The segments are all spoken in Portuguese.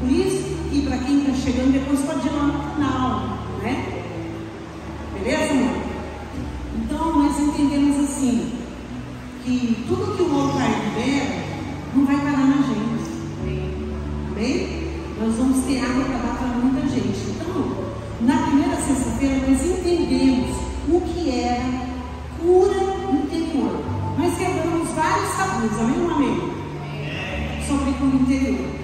Por isso que para quem está chegando depois pode ir lá no canal, né? Beleza, amor? Então nós entendemos assim, que tudo que o altar libera não vai parar na gente. Amém? Nós vamos ter água para dar para muita gente. Então, na primeira sexta-feira nós entendemos o que era cura interior. Nós quebramos vários tabus, amém ou amém? Sobre cura interior.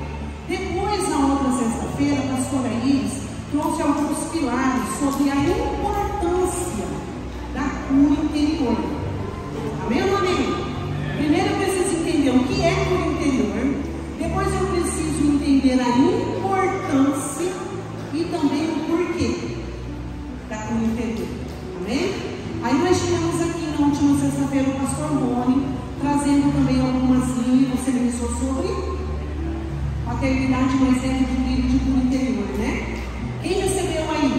Depois, na outra sexta-feira, a pastora Iris trouxe alguns pilares sobre a importância da cura interior. Amém ou amém? Primeiro eu preciso entender o que é cura interior. Depois eu preciso entender a importância e também o porquê da cura interior. Amém? Aí nós tivemos aqui na última sexta-feira o pastor Rony trazendo também algumas linhas. Você pensou sobre paternidade, mas é de cura interior, né? Quem recebeu aí?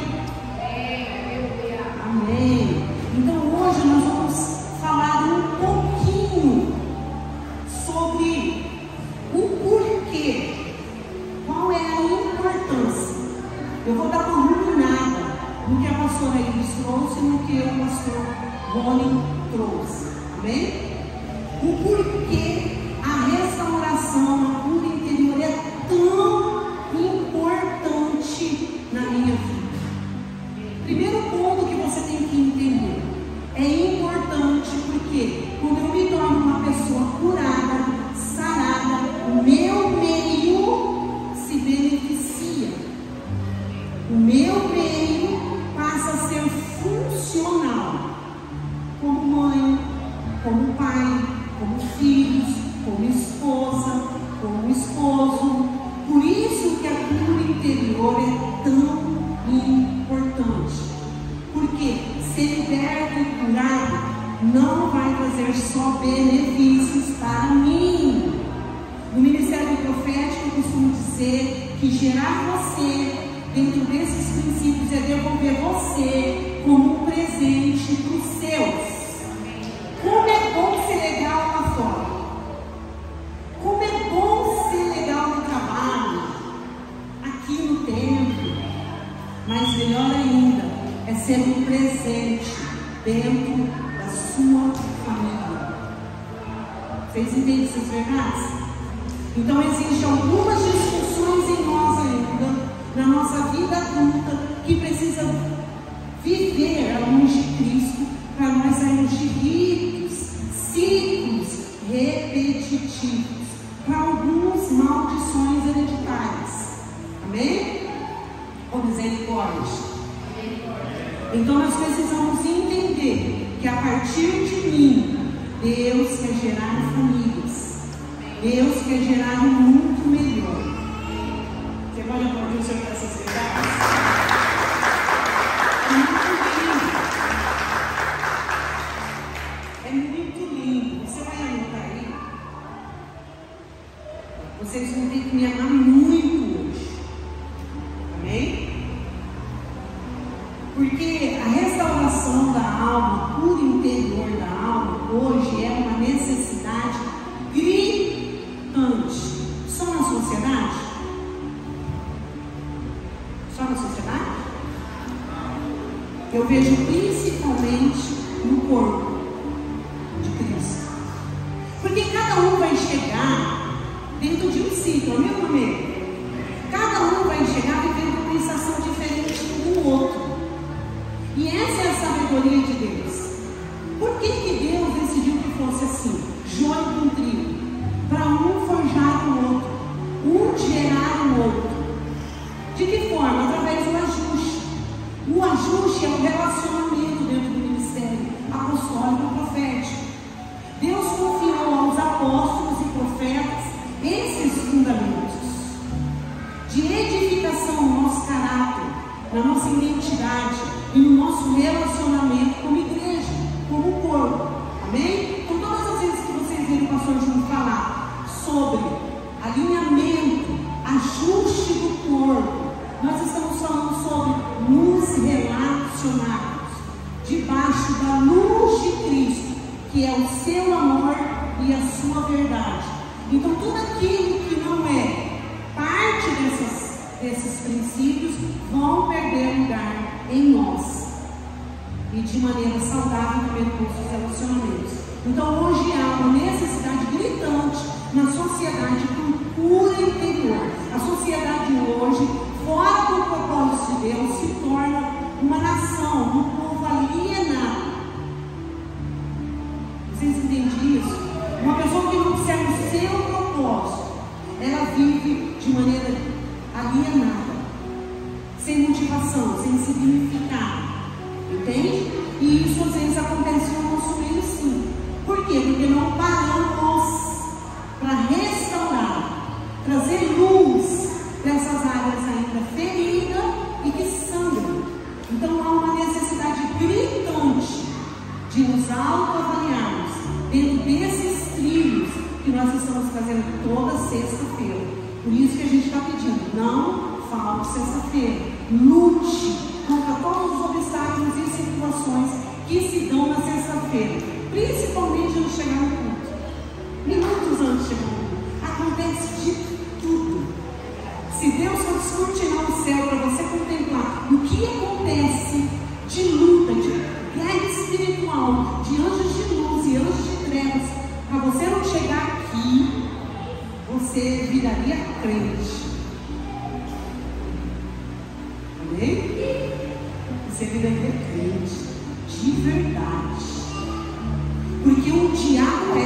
Amém. Então hoje nós vamos falar um pouquinho sobre o porquê. Qual é a importância? Eu vou dar uma ruminada no que a pastora Iris trouxe e no que o pastor Rony trouxe. Amém? O porquê a restauração, a cura interior é tão importante na minha vida. Primeiro ponto que você tem que entender: é importante porque quando eu me torno uma pessoa curada, sarada, o meu meio se beneficia. O meu meio passa a ser funcional, como mãe, como pai, como filhos, como esposa, como esposo. Por isso que a cura interior é tão importante. Porque ser liberto e curado não vai trazer só benefícios para mim. No ministério profético eu costumo dizer que gerar você dentro desses princípios é devolver você como um presente para os seus. Como é bom ser legal lá fora. Como é bom ser legal no trabalho, aqui no templo. Mas melhor ainda é ser um presente dentro da sua família. Vocês entendem essas verdades? Então existem algumas discussões em nós ainda, na nossa vida adulta, que precisa viver a luz de Cristo para nós sairmos de ritos, ciclos repetitivos, para algumas maldições hereditárias. Amém? Ou misericórdia. Então nós precisamos entender que a partir de mim, Deus quer gerar famílias. Deus quer gerar um mundo melhor. Você pode aplaudir o Senhor para essas verdades? É muito lindo. Você vai anotar aí? Vocês vão ter que me amar muito hoje. Amém? Porque a restauração da alma, a cura interior da alma, hoje é uma necessidade gritante. Só na sociedade? Só na sociedade? Eu vejo principalmente no corpo de Cristo. Porque cada um vai chegar dentro de um ciclo, amém ou amém? Cada um vai chegar vivendo uma sensação diferente do outro. E essa é a sabedoria de Deus. Por que Deus decidiu que fosse assim? Joio com trigo. Para um forjar o outro, um gerar o outro. De que forma? Através do ajuste. O ajuste é um relacionamento dentro do ministério apostólico e profético. Deus confiou aos apóstolos e profetas esses fundamentos de edificação no nosso caráter, na nossa identidade e no nosso relacionamento como igreja, como corpo. Amém? Então todas as vezes que vocês verem o pastor Júnior falar sobre alinhamento, ajuste do corpo, nós estamos falando sobre nos relacionarmos debaixo da luz de Cristo, que é o seu amor e a sua verdade. Então tudo aquilo que não é parte dessas desses princípios vão perder lugar em nós e de maneira saudável também nos nossos relacionamentos. Então hoje há uma necessidade gritante na sociedade por cura interior. A sociedade hoje, fora do propósito de Deus, se torna uma nação, um povo alienado. Vocês entendem isso? Uma pessoa que não observa o seu propósito, ela vive de maneira alienada, sem motivação, sem significado. Entende? E isso às vezes acontece no nosso meio, sim. Por quê? Porque não paramos para restaurar, trazer luz dessas áreas ainda feridas e que sangram. Então há uma necessidade gritante de nos autoavaliarmos dentro desses trilhos que nós estamos fazendo toda sexta-feira. Por isso que a gente está pedindo, não falte sexta-feira. Lute contra todos os obstáculos e situações que se dão na sexta-feira, principalmente no chegar no culto. Minutos antes de chegar no culto, acontece de tudo. Se Deus for descortinar o céu para você contemplar o que acontece de luta, de guerra espiritual, de anjos de luz e anjos de trevas, para você não chegar aqui, você viraria crente. Amém? Você viraria crente de verdade. Porque o diabo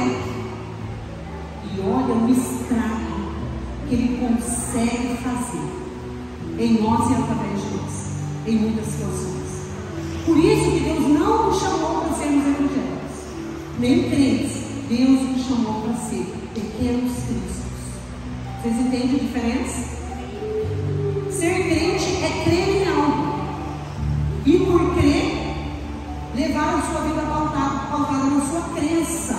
e olha o estrago que ele consegue fazer em nós e através de nós, em muitas situações. Por isso que Deus não nos chamou para sermos evangélicos, nem crentes. Deus nos chamou para ser pequenos cristos. Vocês entendem a diferença? Ser crente é crer em algo. E por crer, levar a sua vida pautada na sua crença.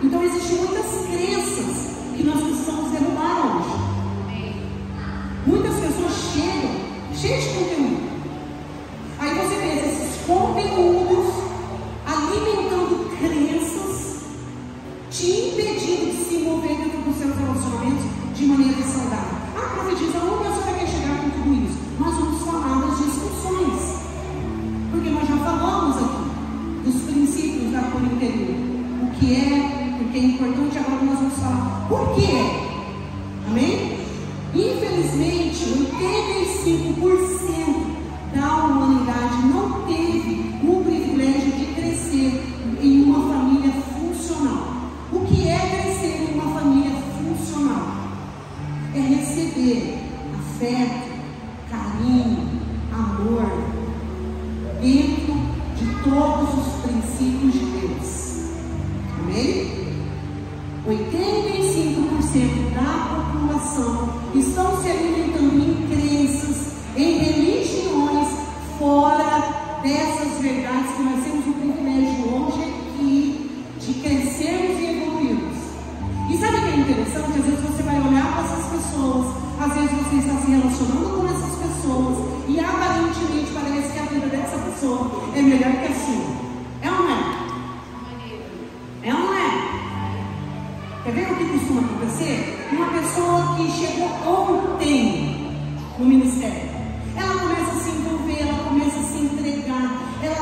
Então existem muitas crenças que nós precisamos derrubar hoje. Muitas pessoas chegam cheias de conteúdo. Aí você vê esses conteúdos alimentando crenças, te impedindo de se envolver dentro dos seus relacionamentos de maneira saudável. Ah, profetiza, onde a senhora quer chegar com tudo isso? Nós vamos falar das discussões, porque nós já falamos aqui dos princípios da cura interior, o que é importante. Agora nós vamos falar por que é. Amém? Infelizmente, 85% da humanidade não teve o privilégio de crescer em uma família funcional. O que é crescer em uma família funcional? É receber afeto, carinho, amor, dentro de todos os princípios de Deus. Amém? 85% da população estão se alimentando em crenças, em religiões, fora dessas verdades que nós temos o privilégio hoje aqui de crescermos e evoluirmos. E sabe o que é interessante? Às vezes você vai olhar para essas pessoas, às vezes você está se relacionando com essas pessoas e aparentemente parece que a vida dessa pessoa é melhor que a sua. É ou não é? É ou não é? Quer ver o que costuma acontecer? Uma pessoa que chegou ontem no ministério, ela começa a se envolver, ela começa a se entregar, ela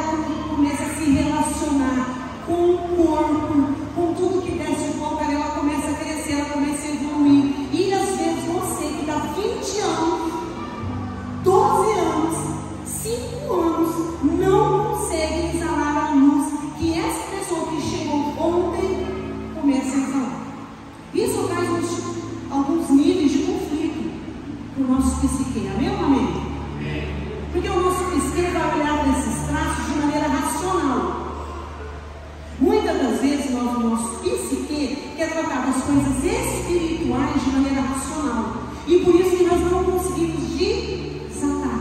começa a se relacionar com o corpo, com tudo que desce de volta, ela começa a crescer, ela começa a evoluir. E às vezes você que está 20 anos, 12 anos, 5 anos, não consegue exalar a luz que essa pessoa que chegou ontem começa a exalar. Isso traz alguns níveis de conflito para o nosso psique. Amém ou amém? Porque o nosso psique vai olhar para esses traços de maneira racional. Muitas das vezes o nosso psique quer tratar das coisas espirituais de maneira racional. E por isso que nós não conseguimos desatar.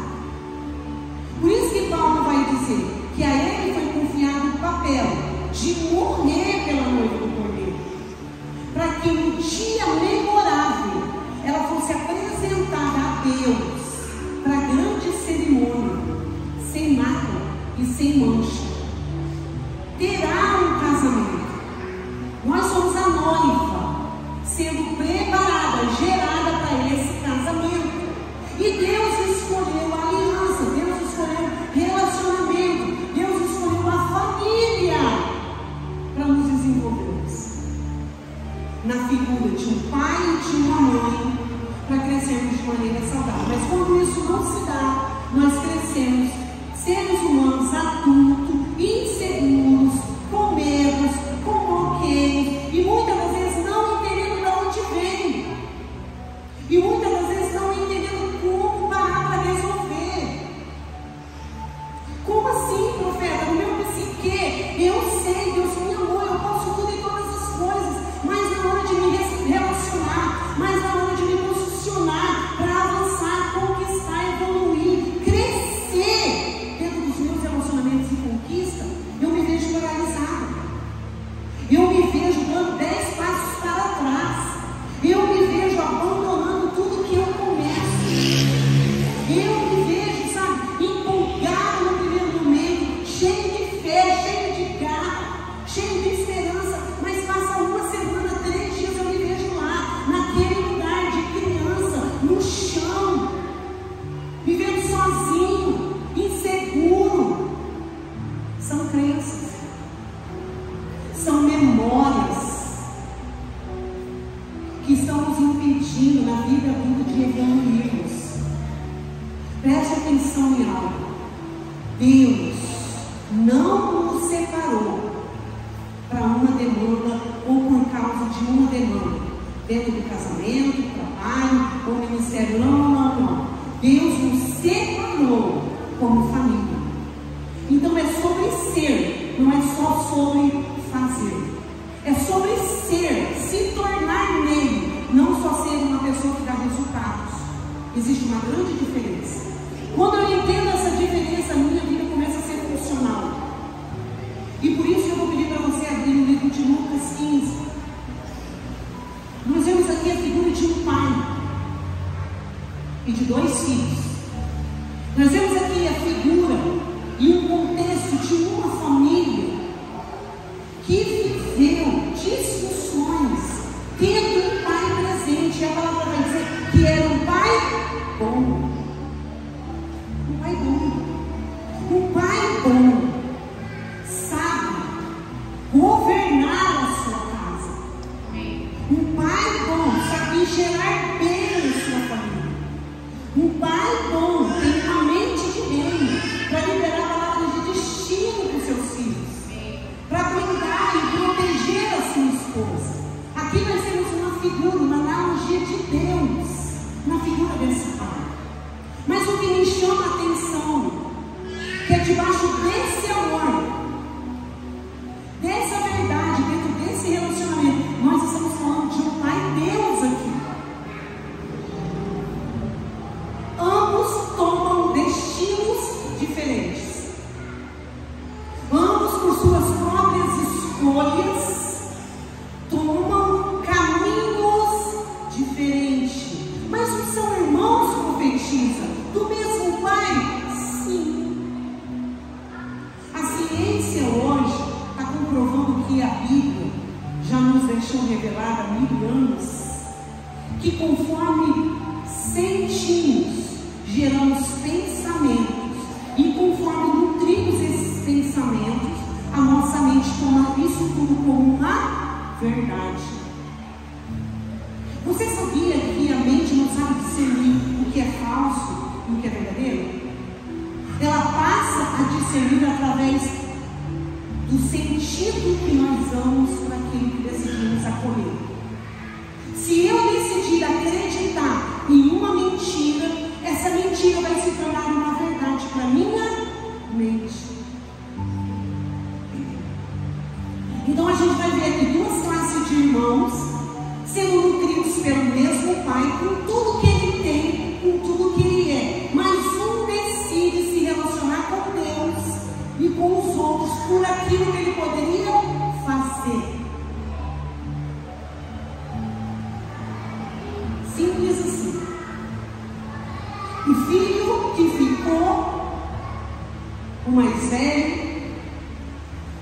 Por isso que Paulo vai dizer que a ele foi confiado o papel de morrer pela noiva do Cordeiro, para que no dia memorável ela fosse apresentada a Deus para a grande cerimônia, sem mácula e sem mancha. Terá um casamento. Nós somos a noiva sendo preparada, gerada para esse casamento. E E Deus escolheu a aliança, Deus escolheu relacionamento, Deus escolheu a família para nos desenvolvermos. Na figura de um pai e de uma mãe, para crescermos de maneira saudável. Mas quando isso não se dá, nós crescemos seres humanos adultos, inseguros, com medos, com bloqueios, e muitas das vezes não entendendo de onde vem, e muitas das vezes não entendendo como parar para resolver. Como assim, profeta? No meu psique, eu sei, Deus me amou, eu posso tudo e todas as coisas, mas na hora de me relacionar, mas na hora de me posicionar para avançar, conquistar, evoluir, crescer dentro dos meus relacionamentos e conquista, eu me vejo paralisada. Eu me vejo dando 10 passos para trás. Eu me vejo abandonando tudo que eu começo. Eu me vejo, sabe, empolgado no primeiro momento, cheio de fé, cheio de garra, cheio de esperança, mas passa uma semana, 3 dias, eu me vejo lá, naquele lugar de criança, no chão, vivendo sozinho, inseguro. São crenças, são memórias que estão nos impedindo na vida adulta de evoluirmos. Preste atenção em algo. Deus não nos separou para uma demanda ou por causa de uma demanda, dentro do casamento, trabalho ou ministério. Não. Deus nos separou como família. Então é sobre ser, não é só sobre fazer. É sobre ser, se tornar nele, não só ser uma pessoa que dá resultados. Existe uma grande diferença. Quando eu entendo essa diferença, a minha vida começa a ser funcional. E por isso eu vou pedir para você abrir o livro de Lucas 15. Nós vemos aqui a figura de um pai e de 2 filhos. Nós vemos aqui a figura e um contexto de uma família que viveu disfunções, tendo um pai presente. E a palavra vai dizer que era um pai bom. Um pai bom. Um pai bom sabe governar a sua casa. Um pai bom sabe gerar bem a sua família. Um pai bom tem uma mente de bem para liberar palavras de destino para os seus filhos, para cuidar e proteger a sua esposa. Aqui nós temos uma figura, uma analogia de Deus na figura desse pai. Mas o que me chama a atenção, que é debaixo desse amor, dessa verdade, dentro desse relacionamento, nós estamos falando de um pai Deus aqui. Ambos tomam destinos diferentes. Ambos, por suas próprias escolhas, tomam caminhos diferentes. Mas não são irmãos, profetiza, do mesmo pai? Sim. A ciência hoje está comprovando que a Bíblia já nos deixou revelada há 1000 anos que conforme sentimos, geramos pensamentos, e conforme nutrimos esses pensamentos, a nossa mente toma isso tudo como uma verdade. Você sabia que a mente não sabe discernir o que é falso e o que é verdadeiro? Ela passa a discernir através do sentido que nós damos para aquilo que decidimos acolher. Se eu decidir acreditar em uma mentira, essa mentira vai se tornar uma verdade para minha mente. Então a gente vai ver aqui 2 classes de irmãos sendo nutridos pelo mesmo pai, com tudo que ele tem, com tudo que ele é. Mas um decide se relacionar com Deus e com os outros por aquilo que ele poderia fazer. Simples assim. O filho que ficou, o mais velho,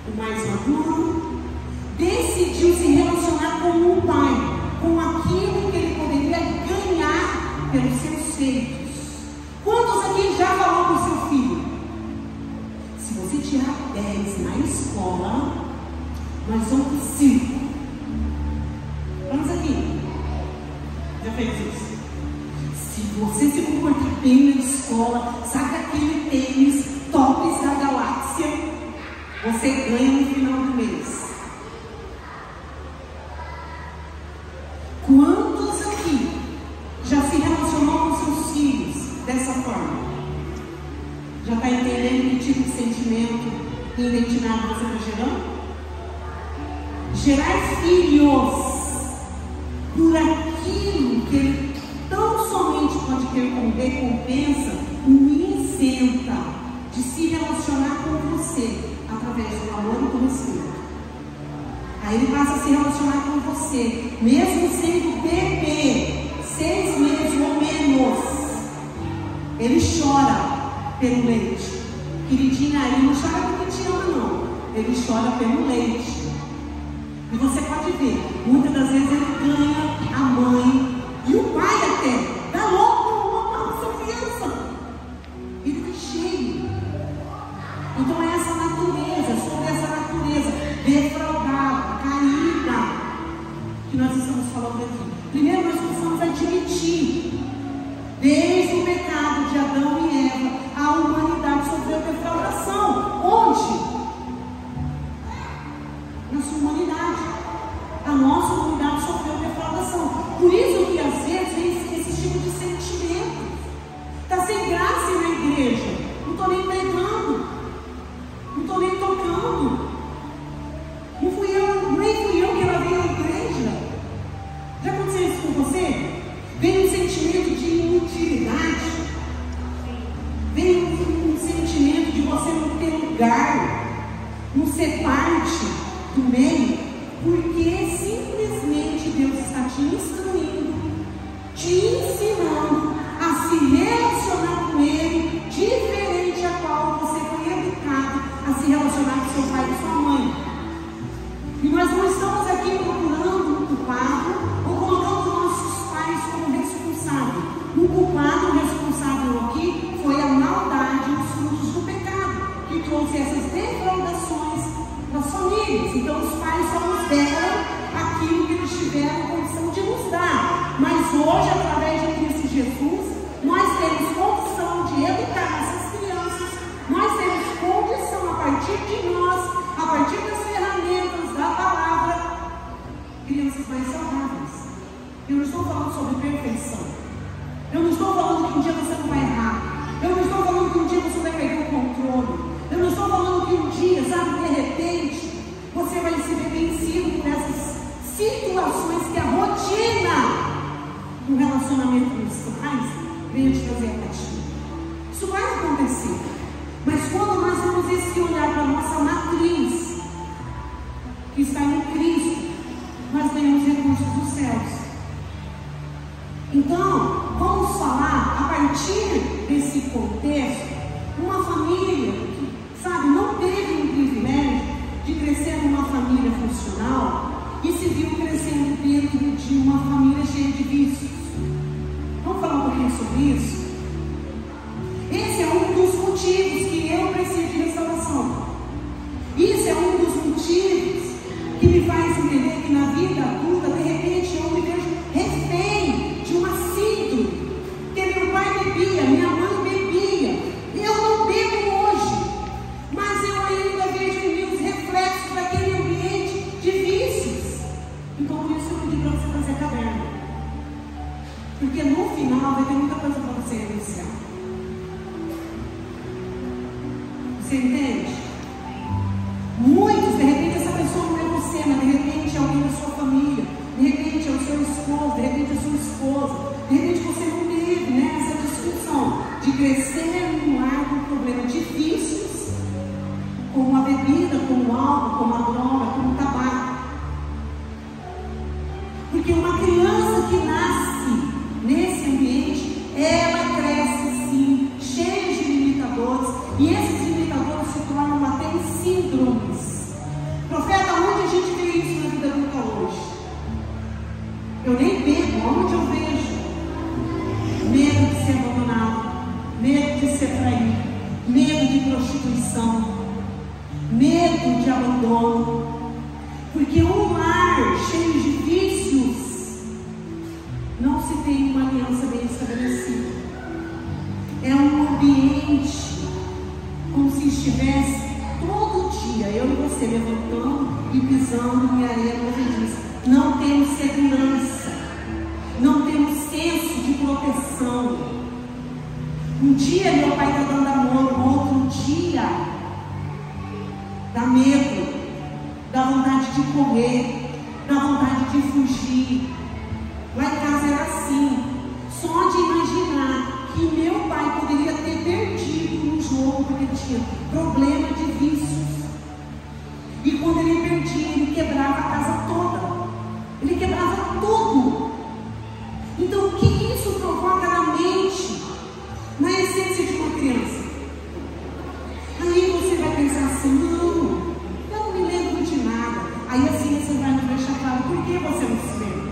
o mais maduro, decidiu se relacionar com o pai, com aquilo que ele poderia ganhar pelos seus feitos. que já falou para o seu filho? Se você tirar 10 na escola, nós vamos para o circo. Vamos aqui. Já fez isso? Se você se comportar bem na escola, saca aquele tênis tops da galáxia, você ganha no final do mês. Quantos aqui já se relacionou com seus filhos dessa forma? Já está entendendo que tipo de sentimento e identidade você está gerando? Gerar filhos por aquilo que ele tão somente pode ter como recompensa, o isenta de se relacionar com você através do amor e do respeito. Aí ele passa a se relacionar com você, mesmo sendo bebê, 6 meses ou menos. Ele chora pelo leite. Queridinha, ele não chora porque te ama, não. Ele chora pelo leite. E você pode ver, muitas das vezes ele ganha a mãe e o pai até. Dá louco, uma sua criança. Ele está cheio. Então é essa natureza, sobre essa natureza defraudada, caída, que nós estamos falando aqui. Primeiro nós precisamos admitir, desde o pecado de Adão e Eva, a humanidade sofreu defraudação. Onde? Na sua humanidade. A nossa humanidade sofreu defraudação. Por isso que às vezes vem esse tipo de sentimento. Está sem graça na igreja. Não estou nem pregando. Não estou nem tocando. Nem fui eu que lavei a igreja. Já aconteceu isso com você? Vem um sentimento de inutilidade. Vem um sentimento de você não ter lugar, não ser parte do meio, porque simplesmente Deus está te instruindo, te ensinando a se relacionar com Ele diferente a qual você foi educado a se relacionar com seu pai e sua mãe. E nós não estamos aqui procurando um culpado ou colocando nossos pais como responsável. O culpado, o responsável aqui foi a maldade e os frutos do pecado, que trouxe essas defraudações das famílias. Então os pais só nos deram aquilo que eles tiveram condição de nos dar. Mas hoje, através de Cristo Jesus, nós temos condição de educar essas crianças. Nós temos condição, a partir de nós, a partir das ferramentas da palavra, crianças mais saudáveis. Eu não estou falando sobre perfeição. Eu não estou falando que um dia você não vai errar. Eu não estou falando que um dia você vai perder o controle. Eu não estou falando que um dia, sabe, de repente, você vai se ver vencido por essas situações que a rotina do relacionamento dos pais venha te trazer apatia. Isso vai acontecer. Mas quando nós temos esse olhar para a nossa matriz, que está em Cristo, nós ganhamos recursos dos céus. Então, vamos falar, a partir desse contexto, uma família que, sabe, não teve um privilégio de crescer numa família funcional e se viu crescendo dentro de uma família cheia de vícios. Vamos falar um pouquinho sobre isso? Esse é um dos motivos que eu preciso de restauração. Isso é um dos motivos que me faz entender que na vida adulta, de repente, eu me vejo refém de uma síndrome. Que meu pai bebia, minha mãe bebia. Eu não bebo hoje, mas eu ainda vejo em mim os reflexos daquele ambiente de vícios. Então, por isso eu pedi para você fazer a caverna. Porque no final vai ter muita coisa para você renunciar. Você entende? Muitos, de repente, essa pessoa não é você, mas de repente é alguém da sua família, de repente é o seu esposo, de repente é a sua esposa, de repente você não teve, né, essa discussão de crescer num lar com problema de vícios, como a bebida, como o álcool, como a droga, como o tabaco. Porque uma criança que nasce nesse ambiente, ela cresce sim, cheia de limitadores, e esses limitadores se tornam até em síndromes. Profeta, onde a gente vê isso na vida adulta hoje? Eu nem bebo, onde eu vejo? prostituição, medo de abandono, porque um lar cheio de vícios não se tem uma aliança bem estabelecida. É um ambiente como se estivesse todo dia eu e você levantando e pisando em areia movediça. Não temos segurança, não temos senso de proteção. Um dia meu pai está dando amor, no outro dia dá medo, dá vontade de correr, dá vontade de fugir. Lá em casa era assim. Só de imaginar que meu pai poderia ter perdido um jogo porque tinha problema de vícios. E quando ele perdia, ele quebrava a casa toda. Ele quebrava tudo. Então o que isso provoca na mente, na essência de uma criança? Aí você vai pensar assim, não, eu não me lembro de nada. Aí a ciência vai nos deixar claro por que você não se lembra.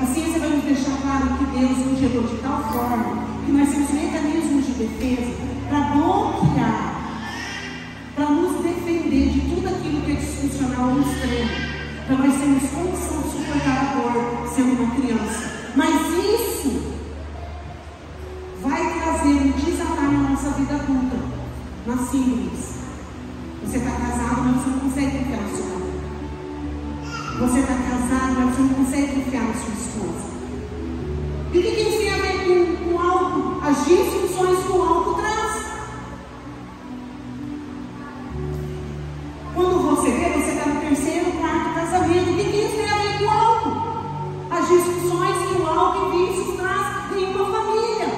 A ciência vai nos deixar claro que Deus nos gerou de tal forma que nós temos mecanismos de defesa para bloquear, para nos defender de tudo aquilo que é disfuncional ou extremo, para nós termos condição de suportar a dor sendo uma criança. Mas isso vai trazer um desatar na nossa vida adulta, nas síndromes. Você está casado, mas você não consegue confiar no seu marido. Você está casado, mas você não consegue confiar na sua esposa. E o que isso tem a ver com algo? As disfunções que o álcool traz. Quando você vê, você está no terceiro, quarto casamento. O que isso tem a ver com o álcool? As disfunções que o álcool e vícios traz em uma família.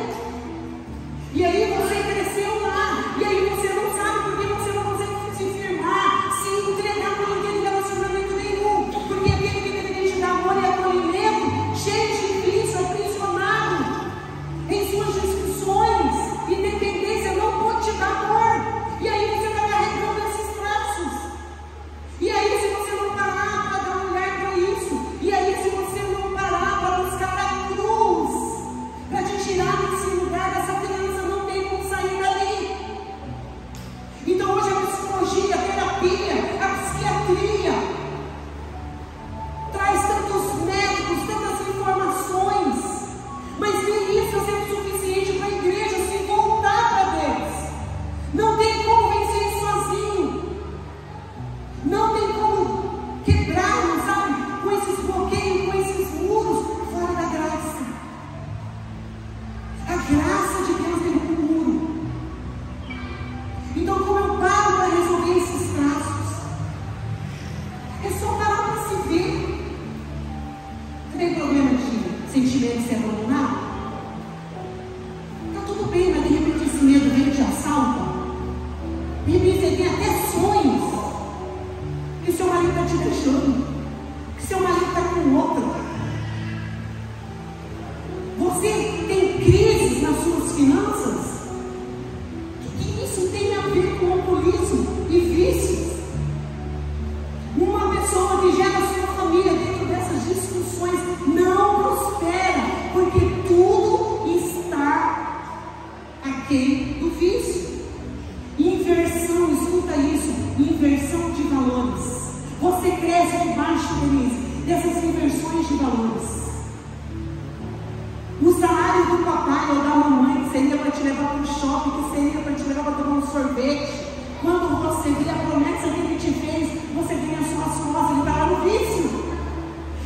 E aí você cresceu lá. E aí você não sabe porque você não consegue se firmar, se entregar por aquele relacionamento nenhum. Porque aquele que deveria te dar amor e acolhimento, cheio de vício, aprisionado em suas disfunções e dependência, não pode te dar amor. E aí você vai carregando esses traços. E aí se você não parar para dar um lugar para isso, e aí se você não parar para buscar a cruz, para te tirar desse lugar, essa criança não tem como sair dali. Então hoje a psicologia, a terapia, a psiquiatria traz tantos médicos, tantas informações, mas nem isso está sendo suficiente para a igreja se voltar para Deus. Não tem como vencer isso sozinho. Não tem como quebrar, sabe, com esses bloqueios, com esses muros, fora da graça. A graça de Deus derruba o muro. Então, como eu paro para resolver esses traços? É só parar para se ver. Você tem problema de sentimento de ser abandonado? Está tudo bem, mas de repente esse medo vem e te assalta. De repente você tem até sonhos que seu marido está te deixando, que seu marido está com outra. Você tem crises nas suas finanças? O que isso tem a ver com alcoolismo e vícios? Uma pessoa que gera a sua família dentro dessas disfunções não prospera, porque tudo está aquém do vício. Inversão, escuta isso, inversão de valores. Você cresce debaixo dessas inversões de valores. O salário do papai ou da mamãe que seria para te levar para o shopping, que seria para te levar para tomar um sorvete, quando você vê a promessa que ele te fez, você vê as suas costas, ele está lá no vício,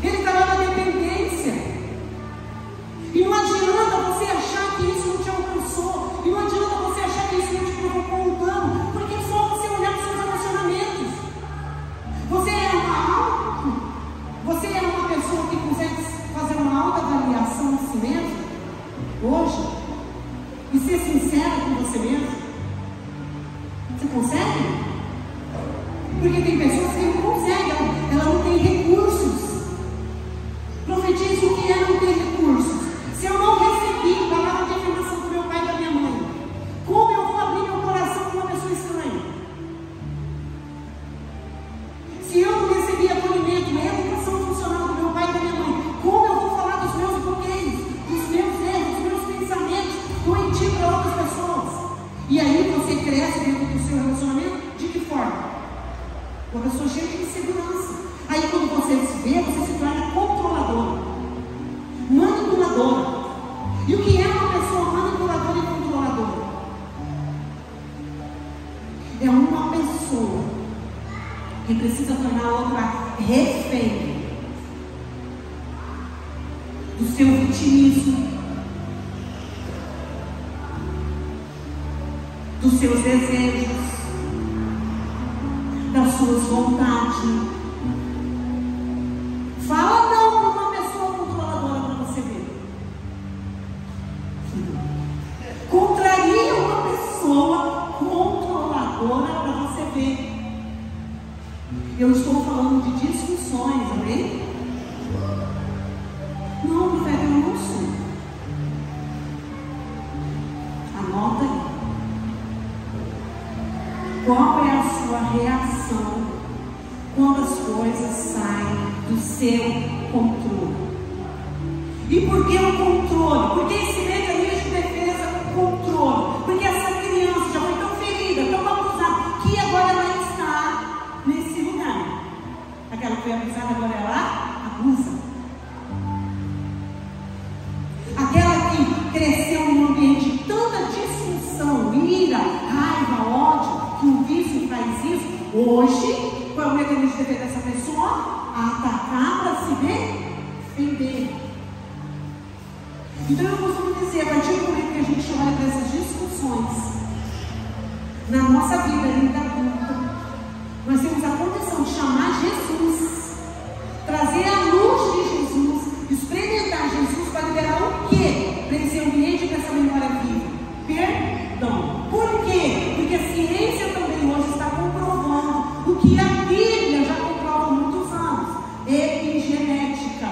ele está lá na dependência. E não adianta você achar que isso não te alcançou, e não adianta você achar que isso não te provocou um dano, porque é só você olhar para os seus relacionamentos. Você é uma pessoa que consegue fazer uma alta avaliação de si mesmo hoje e ser sincera com você mesmo? Você consegue? Porque tem pessoas que não conseguem, ela não tem recursos. Profetiza o que é não ter recursos. Se eu não recebi palavra de afirmação do meu pai e da minha mãe, E aí você cresce dentro do seu relacionamento de que forma? Uma pessoa cheia de insegurança. Aí quando você se vê, você se torna controlador, manipulador. E o que é uma pessoa manipuladora e controladora? É uma pessoa que precisa tornar a outra refém do seu vitimismo, dos seus desejos, das suas vontades. Fala não para uma pessoa controladora para você ver. Contraria uma pessoa controladora para você ver. Eu estou falando de discussões, amém? Não, meu velho, eu não sou. Anota aí. Qual é a sua reação quando as coisas saem do seu controle? E por que o controle? Porque esse mecanismo de defesa, controle. Porque essa criança já foi tão ferida, tão abusada, que agora ela está nesse lugar. Aquela que foi abusada, agora ela abusa. Aquela que cresceu num ambiente de tanta disfunção, ira, raiva, ódio, que o vício faz isso, hoje, qual é o mecanismo de defesa dessa pessoa? Atacar para se defender. Então eu costumo dizer, a partir do momento que a gente olha para essas discussões na nossa vida ainda adulta, nós temos a condição de chamar Jesus, trazer a luz de Jesus, experimentar Jesus para liberar o quê? Para esse ambiente dessa memória viva. Perdão. Por quê? Porque a ciência também hoje está comprovando o que a Bíblia já comprova há muitos anos: epigenética.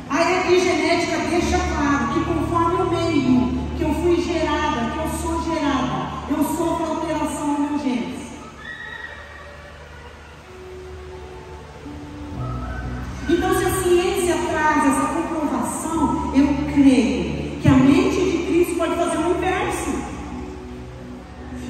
A epigenética deixa claro que conforme o meio que eu fui gerada, que eu sou gerada, eu sofro alteração no meu genes. Então, se a ciência traz essa comprovação, eu creio que a mente de Cristo pode fazer o inverso.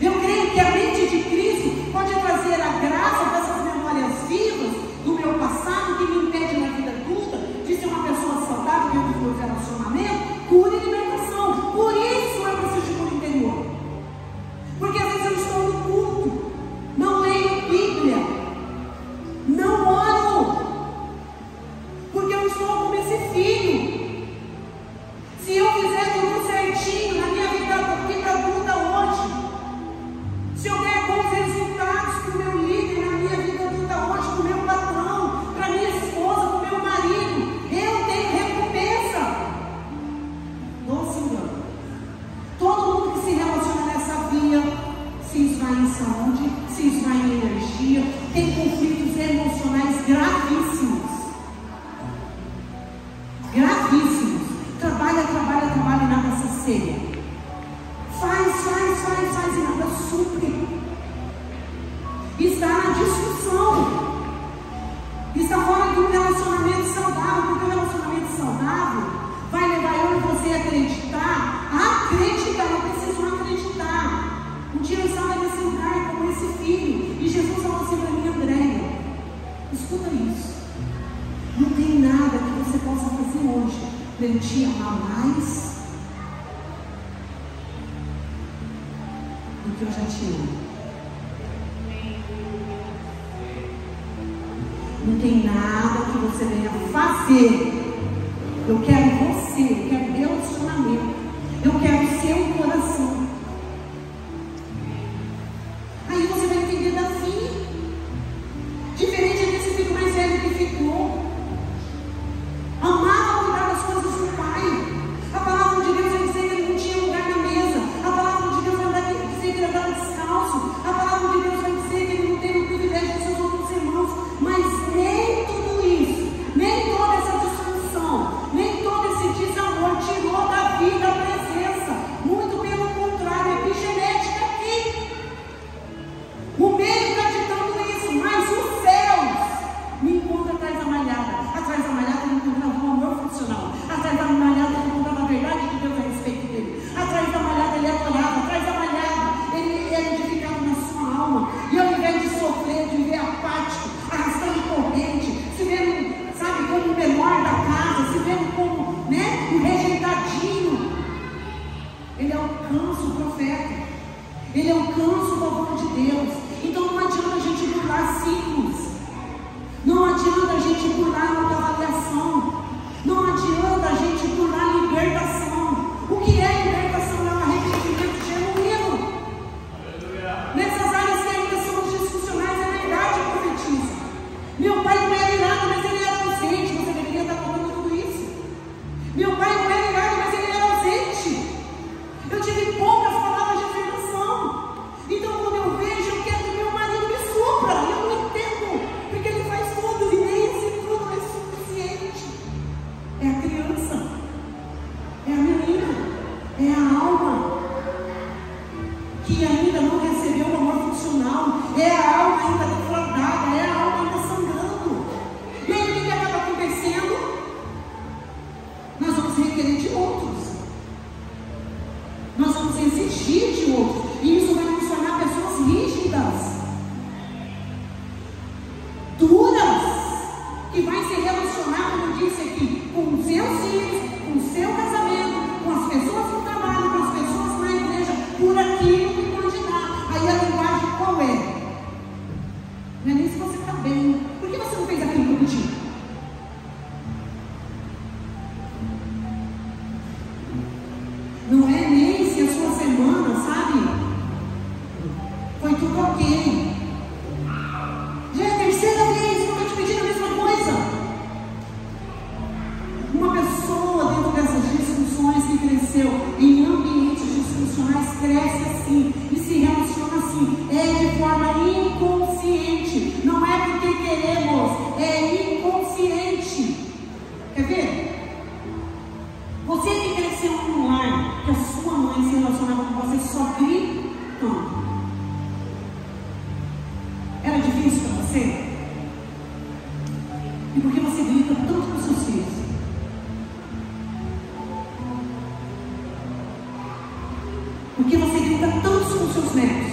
Eu creio que a mente de Cristo pode trazer a graça dessas memórias vivas do meu passado, que me impede na vida adulta de ser uma pessoa saudável dentro do meu relacionamento, cura e libertação. Por isso eu preciso de cura interior. Porque às vezes eu estou no culto, não leio Bíblia, não oro, porque eu estou como esse filho. Se eu fizer tudo certinho na minha vida adulta hoje, se eu der bons resultados para o meu líder na minha vida adulta hoje, para o meu patrão, para a minha esposa, para o meu marido, eu tenho recompensa. Doce engano. Todo mundo que se relaciona nessa via se esvai em saúde, se esvai em energia, tem conflitos emocionais gravíssimos. Gravíssimos. Trabalha e nada sacia. Faz e nada supre. Está na discussão. Está fora do relacionamento saudável, porque o relacionamento saudável vai levar eu e você a acreditar, não preciso acreditar. Um dia eu estava nesse lugar como esse filho, e Jesus falou assim para mim: Andréia, escuta isso. Não tem nada que você possa fazer hoje para eu te amar mais do que eu já te amo. Não tem nada que você venha fazer. Eu quero você, eu quero relacionamento, eu quero seu coração. Aí você vai entender da fim. Diferente desse filho mais velho que ficou. Amava cuidar das coisas do pai. A palavra de Deus vai dizer que ele não tinha lugar na mesa. A palavra de Deus vai dizer que ele andava descalço. A palavra de Deus vai dizer que ele não teve o privilégio de seus outros irmãos. Mas nem tudo isso, nem toda essa disfunção, nem todo esse desamor tirou da vida a presença. Muito pelo Ele alcança o favor de Deus. Então não adianta a gente burlar ciclos. Não adianta a gente burlar uma avaliação. Não adianta a gente burlar libertação. O que é libertação? É um arrependimento genuíno. Nessas áreas que ainda são disfuncionais, é verdade, profetiza. Meu pai não era irado, mas ele era ausente. Você deveria estar contando tudo isso. Meu pai não era irado, mas ele era ausente. Eu tive poucas palavras de afirmação. Então, quando eu vejo, eu quero que meu marido me supra. Eu não entendo, porque ele faz tudo e nem esse tudo é suficiente. É a criança, é a menina, é a alma que ainda não recebeu o amor funcional, é a alma ainda defraudada, é a alma ainda sangrando. E aí o que acaba acontecendo? Nós vamos requerer de outros. Nós vamos exigir de outros. E isso vai nos tornar pessoas rígidas, duras, que vai se relacionar, como eu disse aqui, com os seus filhos, com o seu casamento, com as pessoas no trabalho, com as pessoas na igreja, por aquilo que pode dar. Aí a linguagem qual é? Não é nem se você está bem. Por que você não fez aquilo que eu pedi? Não é nem se a sua semana, sabe? Foi tudo ok. Já é a terceira vez que eu estou te pedindo a mesma coisa. Uma pessoa dentro dessas disfunções que cresceu em ambientes disfuncionais cresce assim e se relaciona assim. É de forma inconsciente. Não é porque queremos, é inconsciente. Quer ver? Você que cresceu num lar que a sua mãe se relacionava com você só gritando. Era difícil para você? E por que você grita tanto com seus filhos? Por que você grita tanto com seus netos?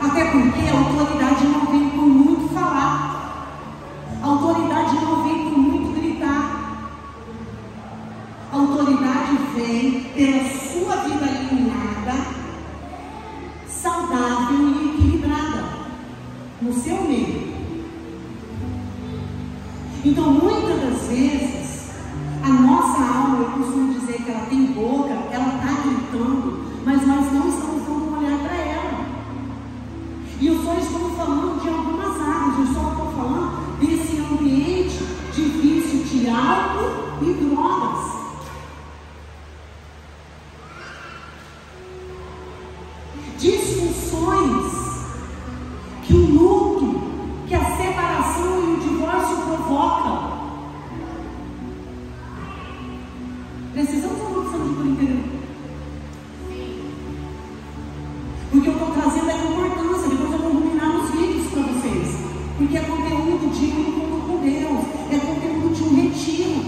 Até porque a autoridade não vem por muito falar. A autoridade não vem por muito gritar. A autoridade vem pela sua vida alinhada, saudável e equilibrada no seu meio. Então, muitas das vezes, a nossa alma, eu costumo dizer que ela tem boca, ela está gritando, mas nós não estamos dando um olhar para ela. E eu só estou falando de algumas áreas, eu só estou falando desse ambiente de vício de álcool e drogas. Disfunções que o luto, que a separação e o divórcio provocam. Precisamos ou não precisamos de por inteiro? Porque eu estou trazendo a importância, depois eu vou ruminar nos vídeos para vocês. Porque é conteúdo de um encontro com Deus, é conteúdo de um retiro.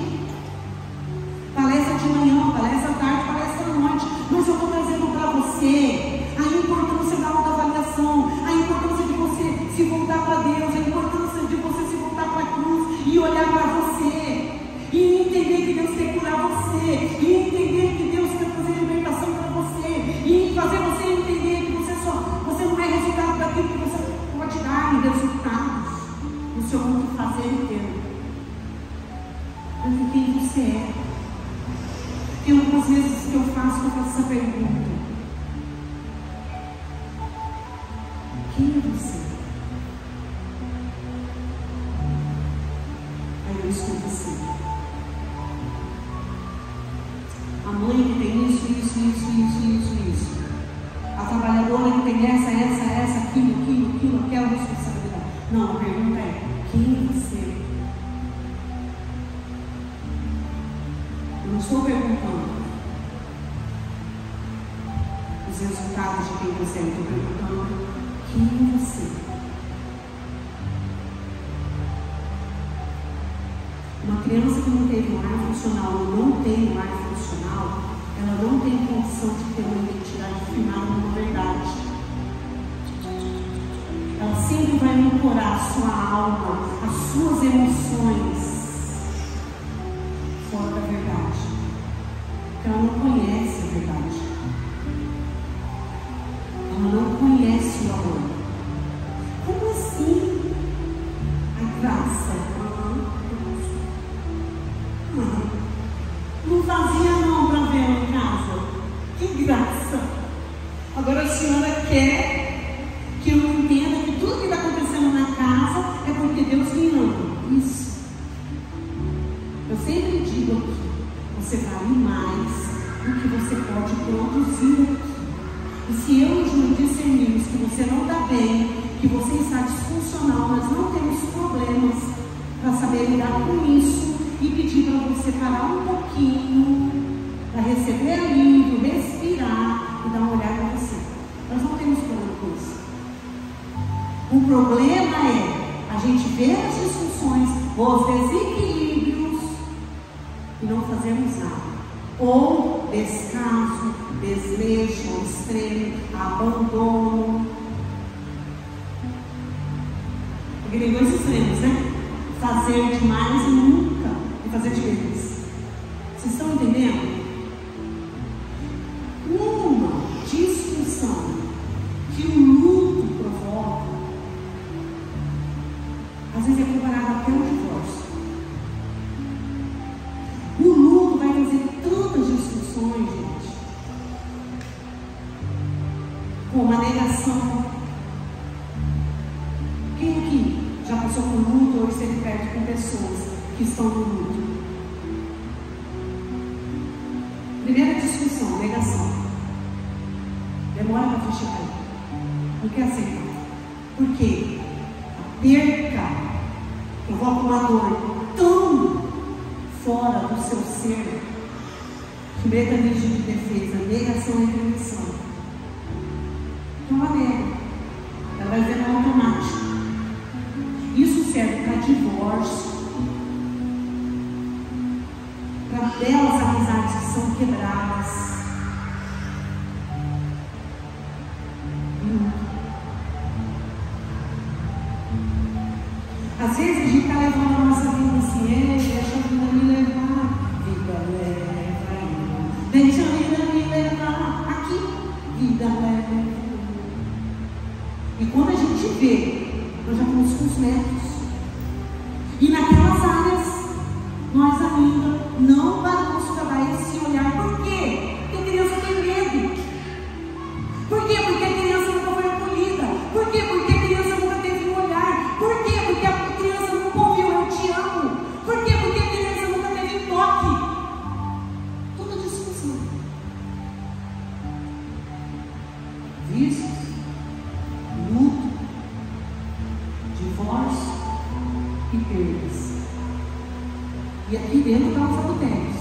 Palestra de manhã, palestra à tarde, palestra à noite. Mas eu estou trazendo para você a importância da autoavaliação, a importância de você se voltar para Deus, a importância de você se voltar para a cruz e olhar para você, e entender que Deus quer curar você, e entender que Deus quer fazer libertação para você, e fazer você entender que você não é resultado daquilo que você pode dar em resultados no seu mundo fazer inteiro, mas em quem você é. E algumas vezes que eu faço essa pergunta: quem é você? Aí eu escuto assim: a mãe que tem isso. A trabalhadora que tem essa, aquilo, aquela responsabilidade. Não, a pergunta é: quem é você? Eu não estou perguntando os resultados de quem você é, eu estou perguntando: quem é você? Uma criança que não teve um lar funcional ou não tem um lar funcional, ela não tem condição de ter uma identidade firmada numa verdade. Ela sempre vai ancorar a sua alma, as suas emoções fora da verdade, porque ela não conhece a verdade. Eu sempre digo aqui, você vale mais do que você pode produzir aqui. E se eu e o Júnior discernimos que você não está bem, que você está disfuncional, nós não temos problemas para saber lidar com isso e pedir para você parar um pouquinho, para receber alívio, respirar e dar uma olhada em você. Nós não temos problema com isso. O problema é a gente ver as disfunções, os desequilíbrios e não fazermos nada. Ou descaso, desleixo ao extremo, abandono. Porque tem dois extremos, né? Fazer demais e nunca, e fazer de menos. Vocês estão entendendo? Uma disfunção que o luto provoca, às vezes é comparado até ao divórcio. O luto vai trazer tantas disfunções, gente, como a negação. Quem aqui já passou por luto ou esteve perto com pessoas que estão no luto? Primeira discussão, negação. Demora para fechar aí. Não quer aceitar. Por quê? A perca provoca uma dor tão fora do seu ser que o mecanismo de defesa, negação e permissão. Então ela nega. Ela vai ver no automático. Isso serve para divórcio, para belas amizades que são quebradas. Às vezes a gente está levando a nossa vida assim, deixa a vida me levar, vida leva, deixa a vida me levar, aqui, vida leva. E quando a gente vê, nós já estamos com os netos. E naquelas áreas, nós ainda não paramos para dar esse olhar. Por quê? Porque a criança tem medo. Por quê? Porque a criança nunca foi acolhida. Por quê? Porque a criança nunca teve um olhar. Por quê? Porque a criança nunca ouviu eu te amo. Por quê? Porque a criança nunca teve um toque. Toda discussão. Vícios, luto, divórcio e perdas. E aqui dentro está os adultérios.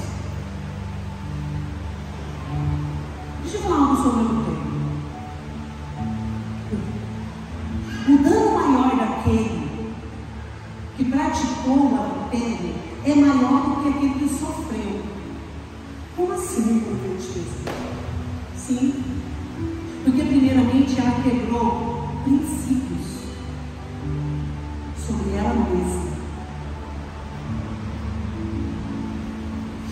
Deixa eu falar algo sobre o adultério. O dano maior daquele que praticou o adultério é maior do que aquele que sofreu. Como assim, importante? Sim. Porque primeiramente ela quebrou princípios sobre ela mesma.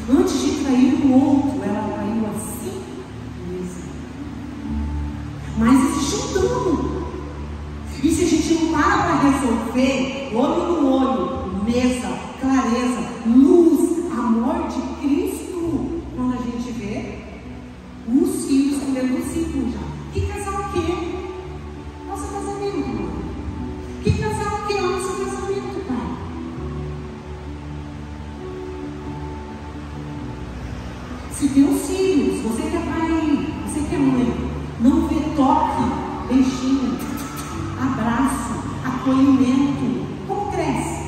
Antes de trair o outro, ela traiu a si mesma. Mas existe um dano. E se a gente não para resolver, olho no olho, mesa, clareza, luz, amor de Cristo, quando a gente vê os filhos comendo o ciclo já. Que casal o quê? Nosso casamento, mano. Que casal o quê? Nosso casamento, pai. Se teus filhos, você que é pai, você que é mãe, não vê toque, beijinho, abraço, acolhimento, como cresce?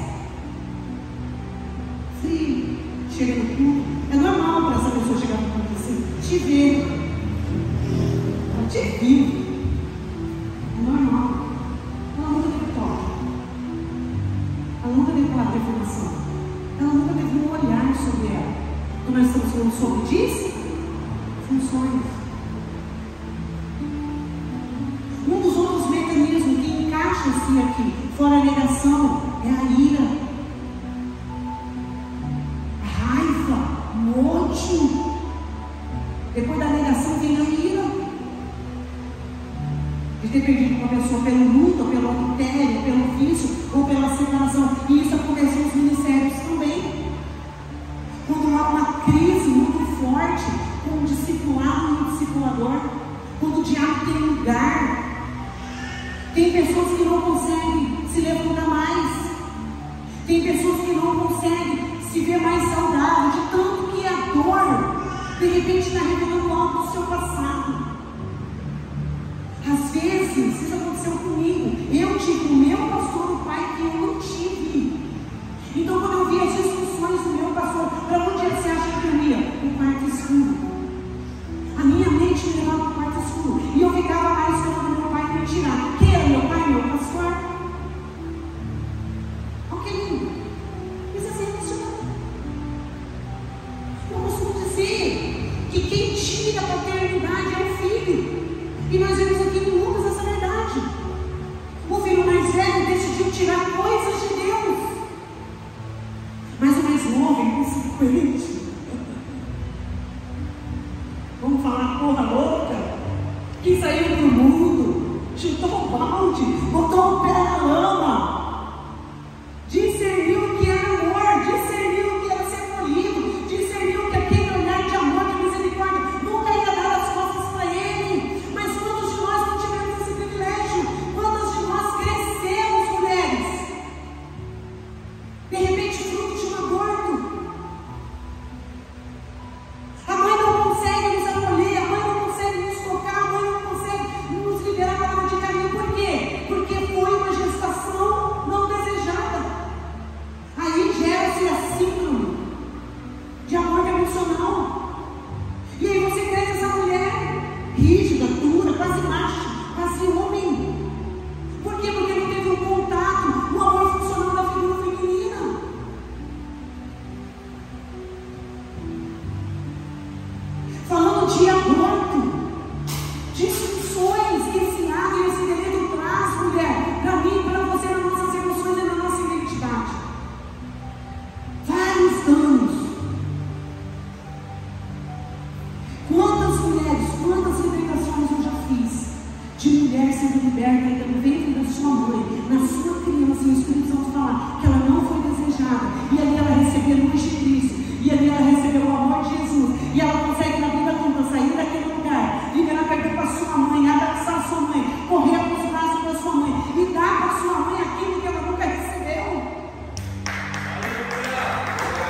Frio, chega no culto. É normal para essa pessoa chegar no culto assim, te ver, ela te viu. É normal. Ela nunca teve toque. Ela nunca teve aquela informação. Ela nunca teve um olhar sobre ela. Então nós estamos falando sobre funções. Um dos outros mecanismos que encaixa-se aqui, fora a negação, é a ira, a raiva, o ódio. Depois da negação vem a ira. De ter perdido uma pessoa pelo luto, pelo adultério, pelo vício ou pela separação. E isso acontece nos ministérios também. Quando há uma crise muito forte com o discipulado e o discipulador, quando o diabo tem lugar, tem pessoas que não conseguem se levantar mais, tem pessoas que não conseguem se vê mais saudável, de tanto que a dor, de repente, está revelando algo do seu passado. Às vezes, isso aconteceu comigo. Eu tive o meu pastor, o pai que eu não tive. Então, quando eu vi as discussões do meu pastor, para onde você acha que eu ia? No quarto escuro. A minha mente me levava para o quarto escuro. E eu ficava lá esperando meu pai me tirar. Quem é meu pai, meu pastor? Ok. Isso assim funciona. Eu costumo dizer que quem tira a paternidade é o filho. E nós vemos aqui em Lucas essa verdade. O filho mais velho decidiu tirar coisas de Deus. Mas o mais novo, inconsequente, vamos falar porra louca, que saiu do mundo, chutou o balde, botou o pé na lama, discerniu o que era amor, discerniu o que era ser polido, discerniu que aquele olhar de amor, de misericórdia, nunca ia dar as costas para ele. Mas quantos de nós não tivemos esse privilégio? Quantas de nós crescemos, mulheres? De repente, fruto de um aborto. A mãe não consegue nos acolher, a mãe não consegue nos tocar, a mãe não consegue nos liberar a palavra de carinho. Por quê? Porque foi uma gestação não desejada. Aí gera-se a síndrome de amor emocional. E aí você cresce essa mulher rígida, dura, quase macho, quase homem. Por quê? Porque não teve um contato, um amor funcional da figura feminina. Falando de aborto, disfunções que esse lado e esse direito traz, mulher, para mim e para você, nas nossas emoções e na nossa identidade. Vários danos. Quantas mulheres, quantas libertações eu já fiz de mulher sendo liberta ainda no ventre da sua mãe, na sua criança, e o Espírito Santo falar que ela não foi desejada, e ali ela recebeu a luz de Cristo, e ali ela recebeu o amor de Jesus, e ela consegue na vida toda sair daquele lugar, liberar, perder para sua mãe, abraçar a sua mãe, correr para os braços da sua mãe, e dar para sua mãe aquilo que ela nunca recebeu.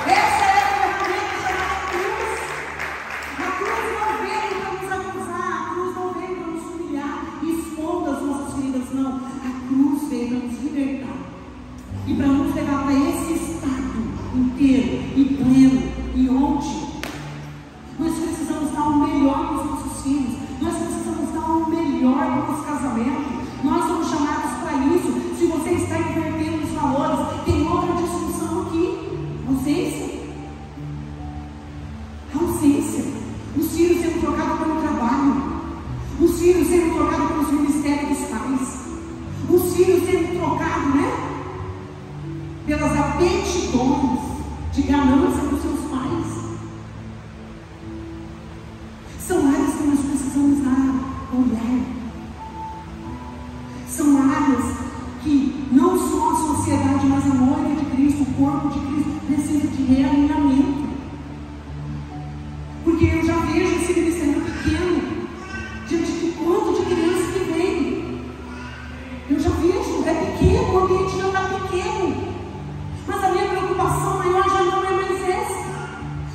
Essa é a ferramenta chamada cruz. A cruz não veio para nos acusar, a cruz não veio para nos humilhar e expondo as nossas feridas, não. A cruz veio para nos libertar e para nos levar para esse estado inteiro e pleno, e onde nós precisamos dar o melhor para os nossos filhos, nós precisamos dar o melhor para o nosso casamento. Nós somos chamados para isso. Se você está invertendo os valores, tem outra disfunção aqui: ausência. Ausência. Os filhos sendo trocados pelo trabalho, os filhos sendo trocados pelos ministérios dos pais, os filhos sendo trocados, pelas aptidões de ganância dos seus pais. São áreas que nós precisamos olhar. São áreas que não só a sociedade, mas a noiva de Cristo, o corpo de Cristo, precisa de realinhamento. Porque eu já vejo esse ministério pequeno, diante de quanto de criança que vem. Eu já vejo, é pequeno, o ambiente não está pequeno. Mas a minha preocupação maior já não é mais essa.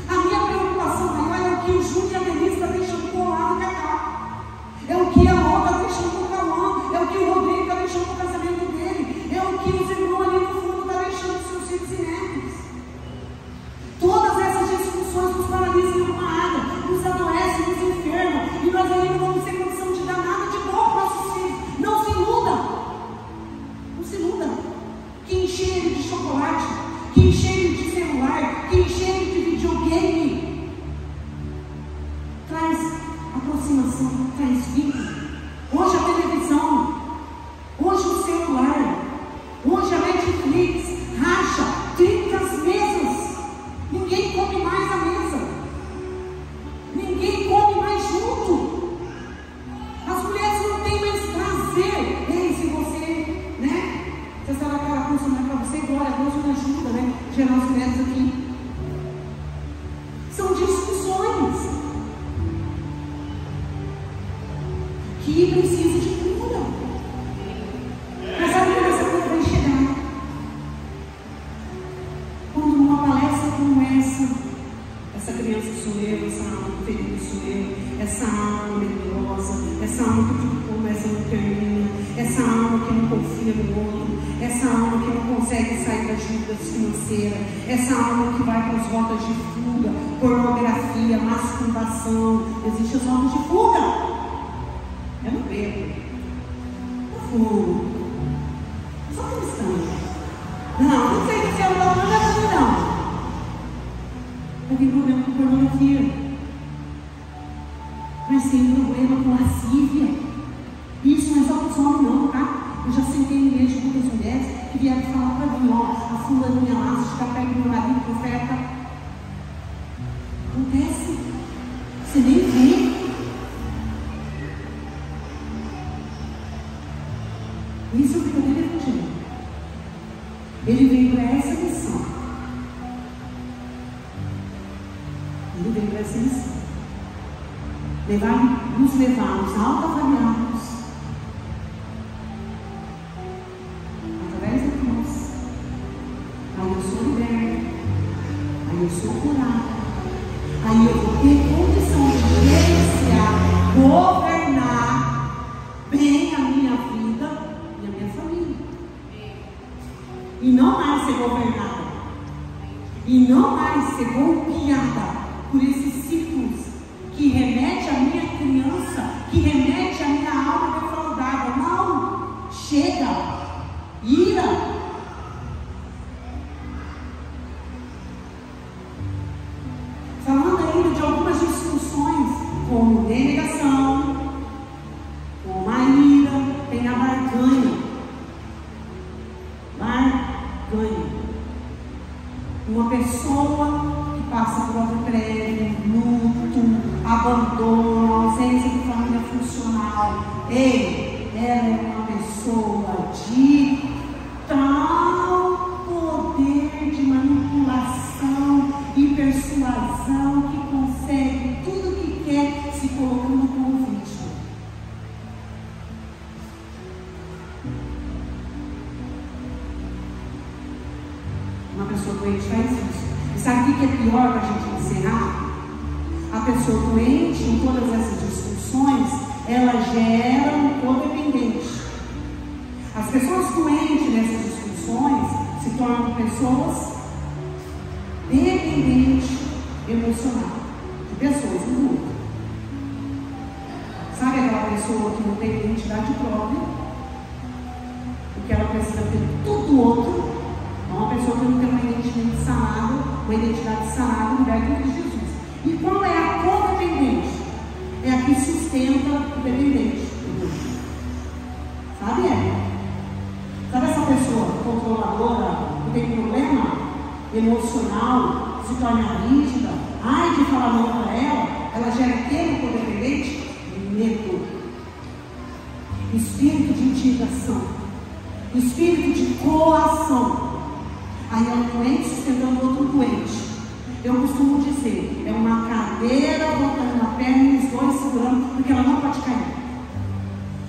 A minha preocupação maior é o que o Júlio e a Denise estão deixando com o lado e cá. É o que a Rô está deixando com o Cauã. É o que o Rodrigo está deixando com o casamento dele. É o que os irmãos ali no fundo estão deixando com seus filhos e netos. Todas essas disfunções nos paralisam em uma área, nos adoecem, nos enfermam. E nós ainda não vamos ter condição de dar nada de bom para os nossos filhos. Não se iluda. Não se iluda. Que enche ele de chocolate, que enche ele de celular, que enche ele de videogame, traz aproximação, traz vínculo. Hoje a televisão, hoje o celular, hoje a Netflix racha 30 mesas. Ninguém come mais à mesa, ninguém come mais junto. As mulheres não têm mais prazer. Ei, se você, você sabe aquela coisa para você, glória a Deus, me ajuda, gerar os netos aqui. São discussões que precisam de cura. Mas sabe onde essa cura vai chegar? Quando numa palestra como essa criança sou eu, essa alma ferida sou eu, essa alma medrosa, essa alma que tudo começa e não termina, essa alma que não confia no outro, essa alma que não consegue sair das dívidas financeiras, essa alma que vai para as rotas de fuga, pornografia, masturbação. Existem as rotas de fuga. Eu não bebo, eu fumo, eu sou cristã. Não sei se é uma coisa, não. Eu tenho problema com pornografia, mas tem problema com lascívia. Isso não é só para os homens, não, tá? Eu já sentei em igreja com muitas mulheres que vieram falar para mim: ó, a fulaninha lá, se ficar perto do meu marido, profeta. Acontece, você nem vê. Isso é o verdadeiro evangelho. Ele veio para essa missão. Ele veio para essa missão. Nos levarmos autoavaliados através da cruz. Aí eu sou liberta, aí eu sou curada, aí eu vou ter condição de gerenciar, governar bem a minha vida e a minha família. E não mais ser governada, e não mais ser golpeada por esses círculos que remete à minha criança, que remete à minha alma defraudada. Não, chega, ira. Falando ainda de algumas disfunções, como denegação, como a ira, tem a barganha. Barganha. Uma pessoa que passa por adultério, luto, abandono, ausência de família funcional. Ei, ela é uma pessoa de tal poder de manipulação e persuasão que consegue tudo o que quer se colocando como vítima. Uma pessoa doente faz isso. E sabe o que é pior para a gente encerrar? A pessoa doente, com todas essas disfunções, ela gera um codependente. As pessoas doentes nessas disfunções se tornam pessoas dependentes emocionais de pessoas no mundo. Sabe aquela pessoa que não tem identidade própria, porque ela precisa ter tudo do outro? É uma pessoa que não tem uma identidade sanada no verbo de Jesus. E qual é a codependente? É a que sustenta o dependente. Sabe Sabe essa pessoa controladora, que tem problema emocional, se torna rígida, ai de falar não para ela gera aquele codependente? Medo. Espírito de intimidação. Espírito de coação. Aí é um doente sustentando outro doente. Eu costumo dizer, é uma cadeira botando na perna e os dois segurando, porque ela não pode cair.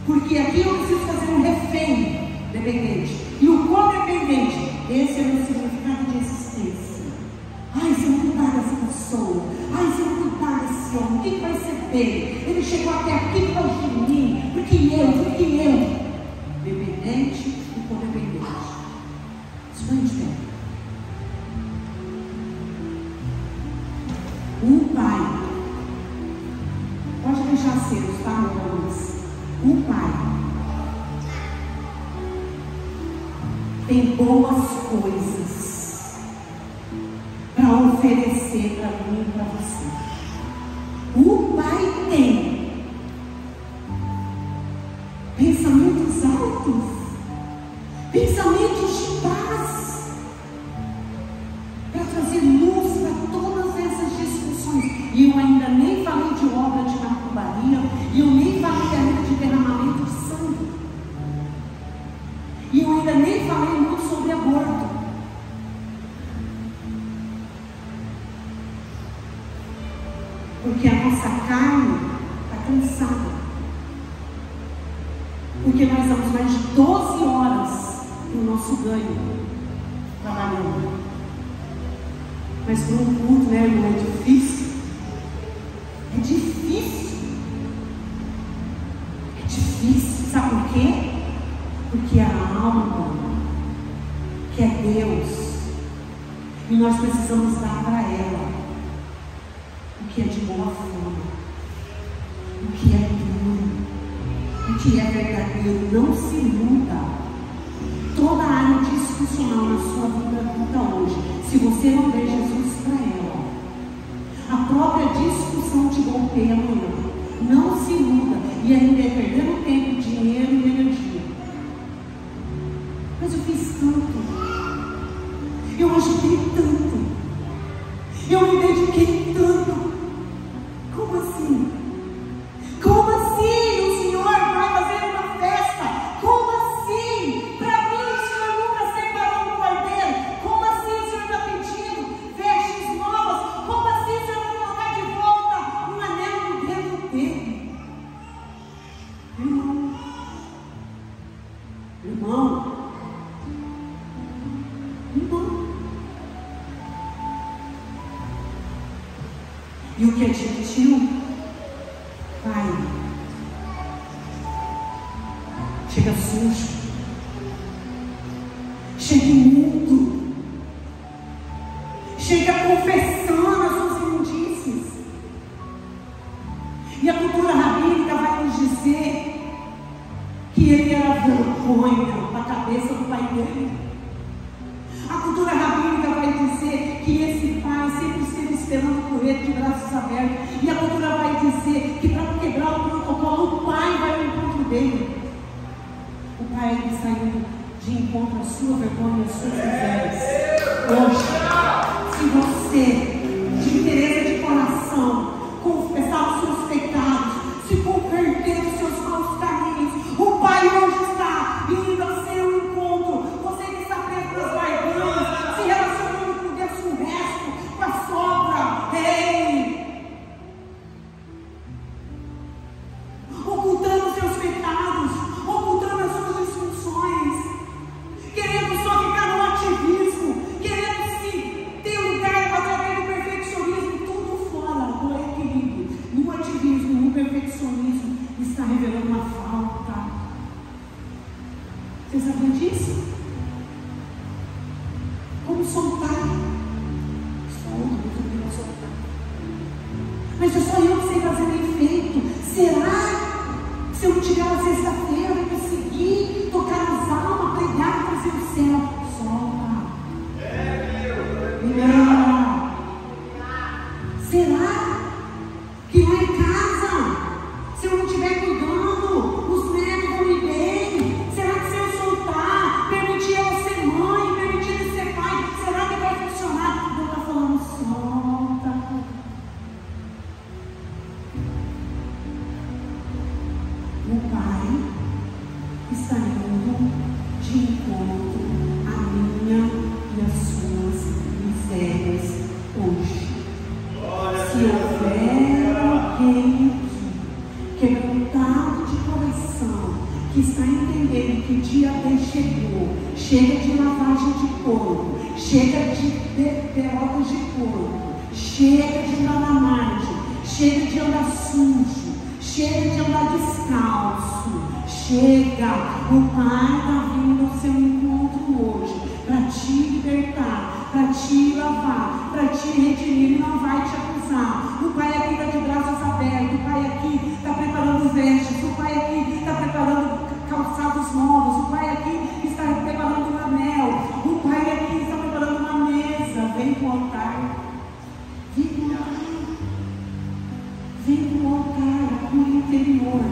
Porque aqui eu preciso fazer um refém dependente. E o codependente, esse é o meu significado de existência. Ai, se eu não cuidar dessa pessoa, ai, se eu não cuidar desse homem, o que vai ser dele? Ele chegou até aqui por causa de mim, porque eu. Dependente e codependente. Isso foi de pé. Um pai, pode deixar cedo, tá, meu Deus? Um pai tem boas coisas para oferecer para mim e para você. O pai tem pensamentos altos, pensamentos de paz, para trazer luz para todas essas discussões. E eu ainda nem falei de obra de macumbaria, e eu nem falei ainda de derramamento de sangue, e eu ainda nem falei muito sobre aborto. Porque a nossa carne está cansada. Porque nós damos mais de 12 horas no nosso ganho trabalhando. Mas por um culto, né, irmão? difícil. É difícil. É difícil. Sabe por quê? Porque a alma, que é Deus, e nós precisamos dar para ela o que é de boa fama, o que é puro, o que é verdadeiro. Não se iluda. Toda a área disfuncional na sua vida hoje, se você não der Jesus para ela, a própria discussão te golpeia amanhã. Não se iluda. E ainda é perdendo tempo, dinheiro e energia. Mas eu fiz tanto, eu ajudei tanto, eu me dediquei tanto. Como assim? Como assim o Senhor vai fazer uma festa? Como assim? Para mim o Senhor nunca separou um cordeiro. Como assim o Senhor está pedindo vestes novas? Como assim o Senhor vai colocar de volta um anel no dedo dele? Irmão, e o que é gentil, vai, chega sujo, chega imundo, chega confessando as suas imundícies. E a cultura rabínica vai nos dizer que ele era vergonha na cabeça do pai dele. A cultura rabínica vai dizer que esse pai sempre esteve esperando por ele de braços abertos. E a cultura vai dizer que para quebrar o protocolo, o pai vai ao encontro dele. O pai ele saiu de encontro à sua vergonha, às suas misérias. Hoje, se você, de interesse de coração, confessar os seus pecados, se converter dos seus maus caminhos, o pai hoje está indo ao seu encontro. Você que está preso nas barganhas, se relacionando com Deus, com o resto, com a sogra, ei! Ocultando seus pecados, ocultando as suas disfunções, querendo só ficar no ativismo, querendo se ter um lugar através do perfeccionismo, tudo fora do equilíbrio. No ativismo, no perfeccionismo, está revelando uma falta. Você sabia disso? Como soltar? Soltar. Mas é só eu que sei fazer bem feito. Será? Se eu tiver uma sexta-feira, eu vou conseguir tocar nas almas, pregar, trazer o céu. Solta. Não. Será que lá em casa, se eu não estiver cuidando, os netos vão me bem? Será que se eu soltar, permitir ela ser mãe, permitir ele ser pai, será que vai funcionar? Deus está falando, solta. O pai está indo de encontro à minha e às suas misérias hoje. Se houver alguém aqui quebrantado de coração, que está entendendo que o dia bem chegou, chega de lavagem de corpo, chega de derrotas de corpo, chega de andar na margem, chega de andar sujo, chega de andar descalço, chega. O pai está vindo ao seu encontro hoje para te libertar, para te lavar, para te redimir. Ele não vai te acusar. O pai aqui está de braços abertos, o pai aqui está preparando vestes, o pai aqui está preparando calçados novos, o pai aqui está preparando um anel, o pai aqui está preparando uma mesa. Vem para o altar, vem para o altar, vem para o altar, no interior.